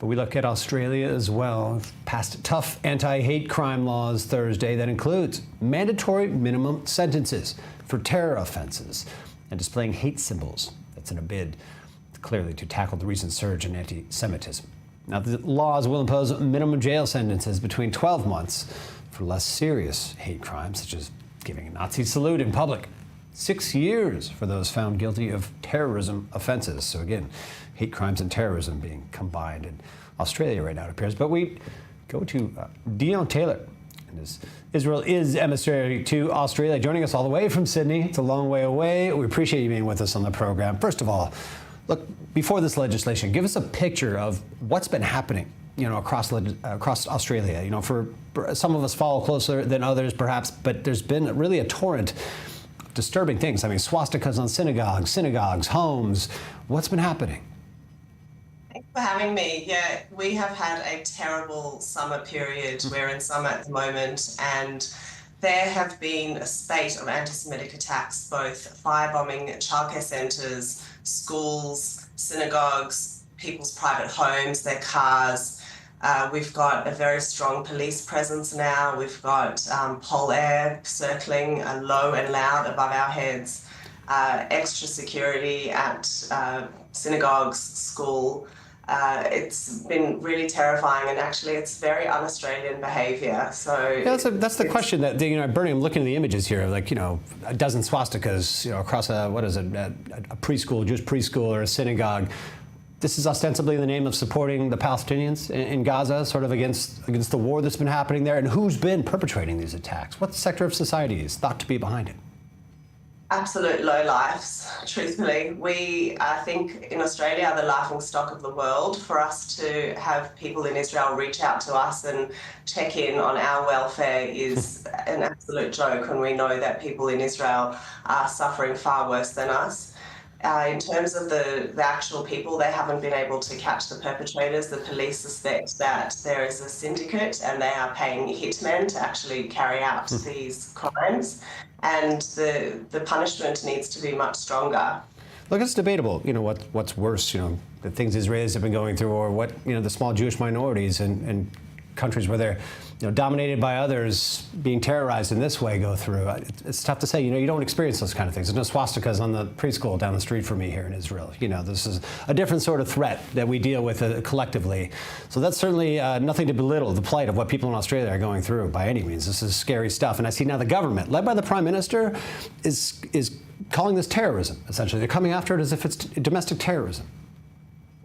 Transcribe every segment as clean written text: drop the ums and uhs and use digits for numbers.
But we look at Australia as well. We've passed tough anti-hate crime laws Thursday that includes mandatory minimum sentences for terror offenses and displaying hate symbols. That's in a bid, clearly, to tackle the recent surge in anti-Semitism. Now, the laws will impose minimum jail sentences between 12 months for less serious hate crimes, such as giving a Nazi salute in public. 6 years for those found guilty of terrorism offenses. So again, hate crimes and terrorism being combined in Australia right now, it appears. But we go to Dionne Taylor. And Israel is emissary to Australia, joining us all the way from Sydney. It's a long way away. We appreciate you being with us on the program. First of all, look, before this legislation, give us a picture of what's been happening, across Australia. For some of us follow closer than others, perhaps, but there's been really a torrent of disturbing things. I mean, swastikas on synagogues, homes. What's been happening? Thanks for having me. Yeah, we have had a terrible summer period. We're in summer at the moment, and there have been a spate of anti-Semitic attacks, both firebombing childcare centres, schools, synagogues, people's private homes, their cars. We've got a very strong police presence now. We've got Pol Air circling low and loud above our heads, extra security at synagogues, school. It's been really terrifying, and actually it's very un-Australian behaviour. So yeah, that's the question that, Bernie, I'm looking at the images here, like, a dozen swastikas, across a preschool, Jewish preschool or a synagogue. This is ostensibly in the name of supporting the Palestinians in Gaza, sort of against the war that's been happening there. And who's been perpetrating these attacks? What sector of society is thought to be behind it? Absolute lowlifes, truthfully. We, I think, in Australia are the laughingstock of the world. For us to have people in Israel reach out to us and check in on our welfare is an absolute joke, when we know that people in Israel are suffering far worse than us. In terms of the actual people, they haven't been able to catch the perpetrators. The police suspect that there is a syndicate and they are paying hitmen to actually carry out these crimes. And the punishment needs to be much stronger. Look, it's debatable, what's worse, the things Israelis have been going through, or what, the small Jewish minorities and countries where they're, dominated by others being terrorized in this way go through. It's tough to say. You don't experience those kind of things. There's no swastikas on the preschool down the street from me here in Israel. This is a different sort of threat that we deal with collectively. So that's certainly nothing to belittle the plight of what people in Australia are going through by any means. This is scary stuff. And I see now the government, led by the Prime Minister, is calling this terrorism, essentially. They're coming after it as if it's domestic terrorism.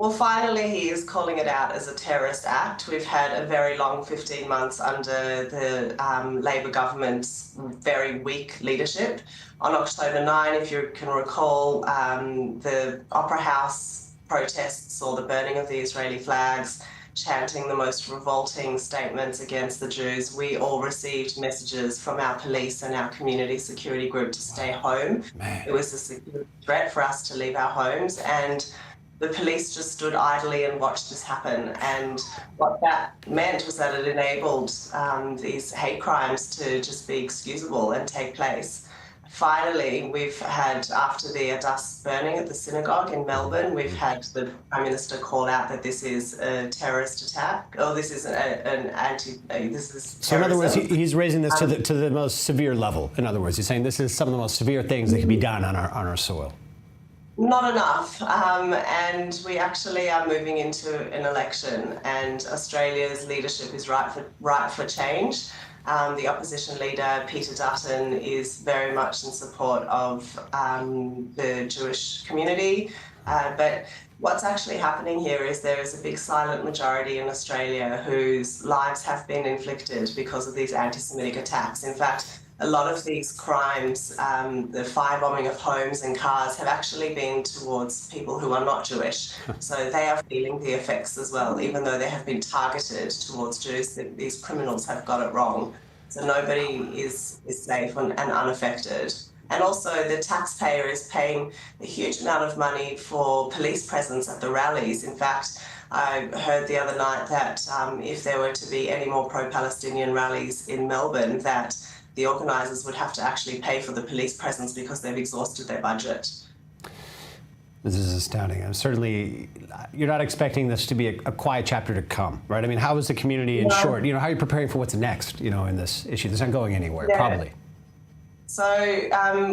Well, finally, he is calling it out as a terrorist act. We've had a very long 15 months under the Labor government's very weak leadership. On October 9, if you can recall, the Opera House protests saw the burning of the Israeli flags, chanting the most revolting statements against the Jews. We all received messages from our police and our community security group to stay home. It was a security threat for us to leave our homes, and the police just stood idly and watched this happen. And what that meant was that it enabled these hate crimes to just be excusable and take place. Finally, we've had, after the dust burning at the synagogue in Melbourne, we've had the Prime Minister call out that this is a terrorist attack. Oh, this is this is terrorism. So in other words, he's raising this to the most severe level. In other words, he's saying this is some of the most severe things that can be done on our soil. Not enough, and we actually are moving into an election, and Australia's leadership is ripe for change. The opposition leader, Peter Dutton, is very much in support of the Jewish community, but what's actually happening here is there is a big silent majority in Australia whose lives have been inflicted because of these anti-Semitic attacks. In fact, a lot of these crimes, the firebombing of homes and cars, have actually been towards people who are not Jewish. So they are feeling the effects as well, even though they have been targeted towards Jews. These criminals have got it wrong. So nobody is safe and unaffected. And also the taxpayer is paying a huge amount of money for police presence at the rallies. In fact, I heard the other night that if there were to be any more pro-Palestinian rallies in Melbourne, that the organisers would have to actually pay for the police presence because they've exhausted their budget. This is astounding. And certainly, you're not expecting this to be a quiet chapter to come, right? I mean, how is the community in short? How are you preparing for what's next, in this issue? This isn't going anywhere, probably. So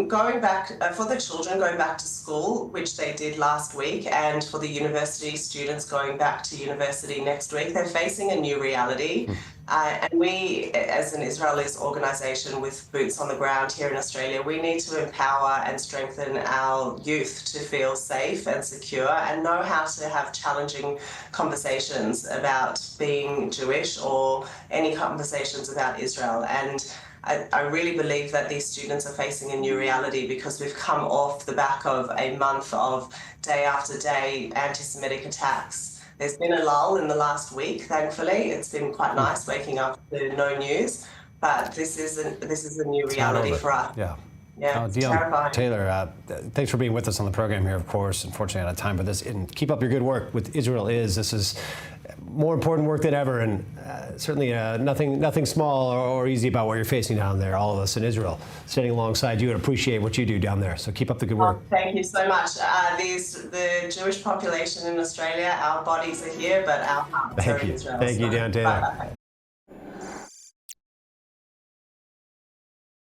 going back, for the children going back to school, which they did last week, and for the university students going back to university next week, they're facing a new reality. And we, as an Israelis organisation with boots on the ground here in Australia, we need to empower and strengthen our youth to feel safe and secure and know how to have challenging conversations about being Jewish or any conversations about Israel. And I really believe that these students are facing a new reality because we've come off the back of a month of day after day anti-Semitic attacks. There's been a lull in the last week, thankfully. It's been quite nice waking up to no news, but this is a new reality for us. Yeah, it's Dionne terrifying. Taylor, thanks for being with us on the program here, of course. Unfortunately, out of time for this. And keep up your good work with Israel Is. This is more important work than ever, and certainly nothing small or easy about what you're facing down there. All of us in Israel standing alongside you and appreciate what you do down there. So keep up the good work. Thank you so much. The Jewish population in Australia, our bodies are here, but our hearts are in Israel. Thank you, Dionne Taylor. Bye-bye.